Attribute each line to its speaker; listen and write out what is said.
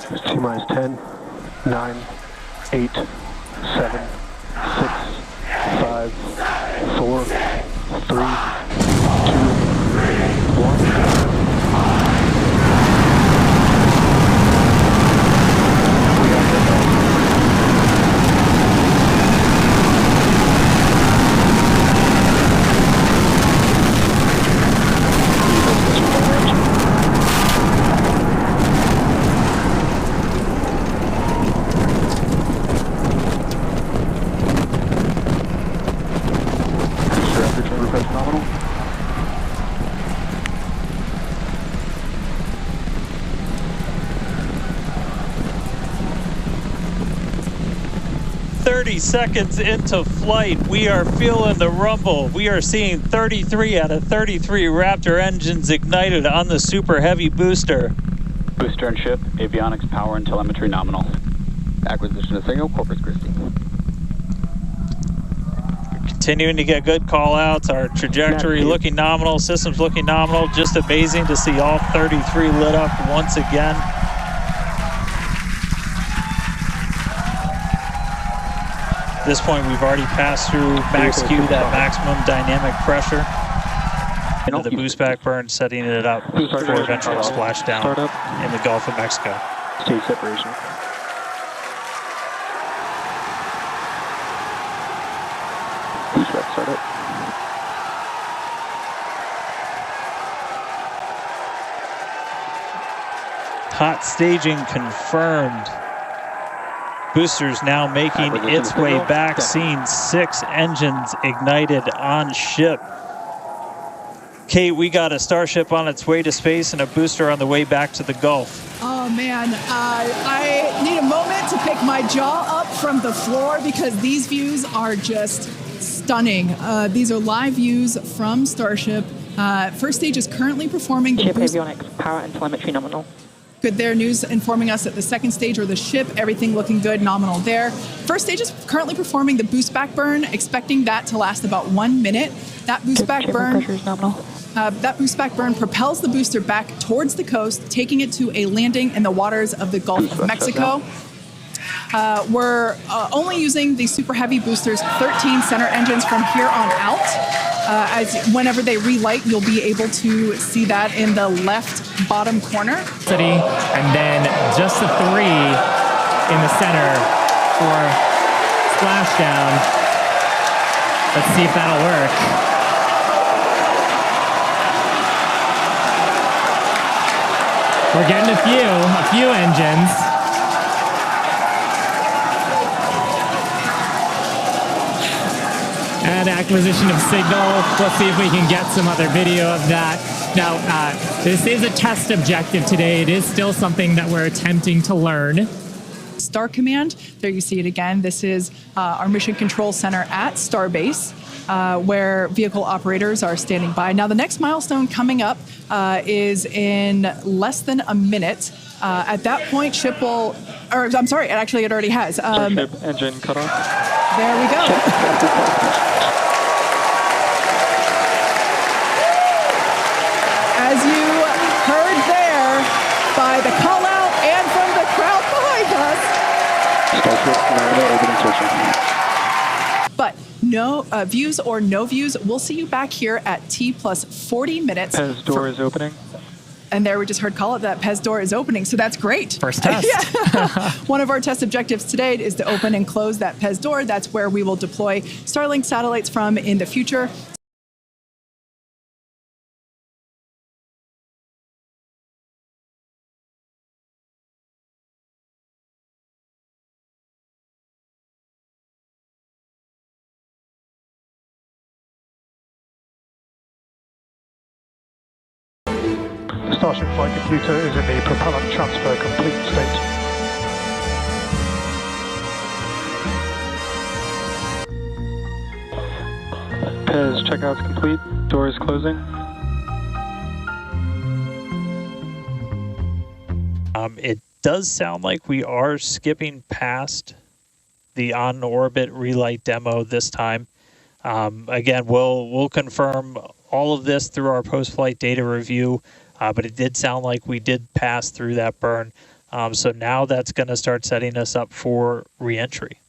Speaker 1: T-minus 10, 9, 8, 7, 6, 5, 4, 3, 2, 1. Nominal.
Speaker 2: 30 seconds into flight, we are feeling the rumble. We are seeing 33 out of 33 Raptor engines ignited on the Super Heavy booster.
Speaker 3: Booster and ship, avionics, power, and telemetry nominal. Acquisition of signal, Corpus Christi.
Speaker 2: Continuing to get good call-outs. Our trajectory looking nominal, systems looking nominal. Just amazing to see all 33 lit up once again. At this point, we've already passed through max Q, that maximum dynamic pressure, into the boostback burn, setting it up for eventual splashdown in the Gulf of Mexico.
Speaker 1: Stage separation. Boostback startup.
Speaker 2: Hot staging confirmed. Boosters now making its way back, seeing 6 engines ignited on ship. Kate, we got a Starship on its way to space and a booster on the way back to the Gulf.
Speaker 4: Oh man, I need a moment to pick my jaw up from the floor because these views are just stunning. These are live views from Starship. First stage is currently performing the
Speaker 5: ship avionics, power and telemetry nominal.
Speaker 4: Good there, news informing us that the second stage or the ship, everything looking good, nominal there. First stage is currently performing the boostback burn, expecting that to last about 1 minute. That boostback burn, that boostback burn propels the booster back towards the coast, taking it to a landing in the waters of the Gulf of Mexico. We're only using the Super Heavy boosters 13 center engines from here on out. As whenever they relight, you'll be able to see that in the left bottom corner.
Speaker 6: And then just the 3 in the center for splashdown. Let's see if that'll work. We're getting a few engines. And acquisition of signal. Let's see if we can get some other video of that. Now, this is a test objective today. It is still something that we're attempting to learn.
Speaker 4: Star Command, there you see it again. This is our mission control center at Starbase, where vehicle operators are standing by. Now, the next milestone coming up is in less than a minute. At that point, ship will, or I'm sorry, actually it already has.
Speaker 1: Starship engine cut off.
Speaker 4: There we go. As you heard there by the call out and from the crowd behind us.
Speaker 1: Starship
Speaker 4: But no views or no views, we'll see you back here at T plus 40 minutes.
Speaker 1: PEZ door is opening.
Speaker 4: And there we just heard call it that PEZ door is opening, so that's great.
Speaker 6: First test.
Speaker 4: One of our test objectives today is to open and close that PEZ door. That's where we will deploy Starlink satellites from in the future.
Speaker 1: Starship flight computer is in the propellant transfer complete state. PEZ checkout's complete. Door is closing.
Speaker 2: It does sound like we are skipping past the on-orbit relight demo this time. Again, we'll confirm all of this through our post-flight data review. But it did sound like we did pass through that burn. So now that's going to start setting us up for reentry.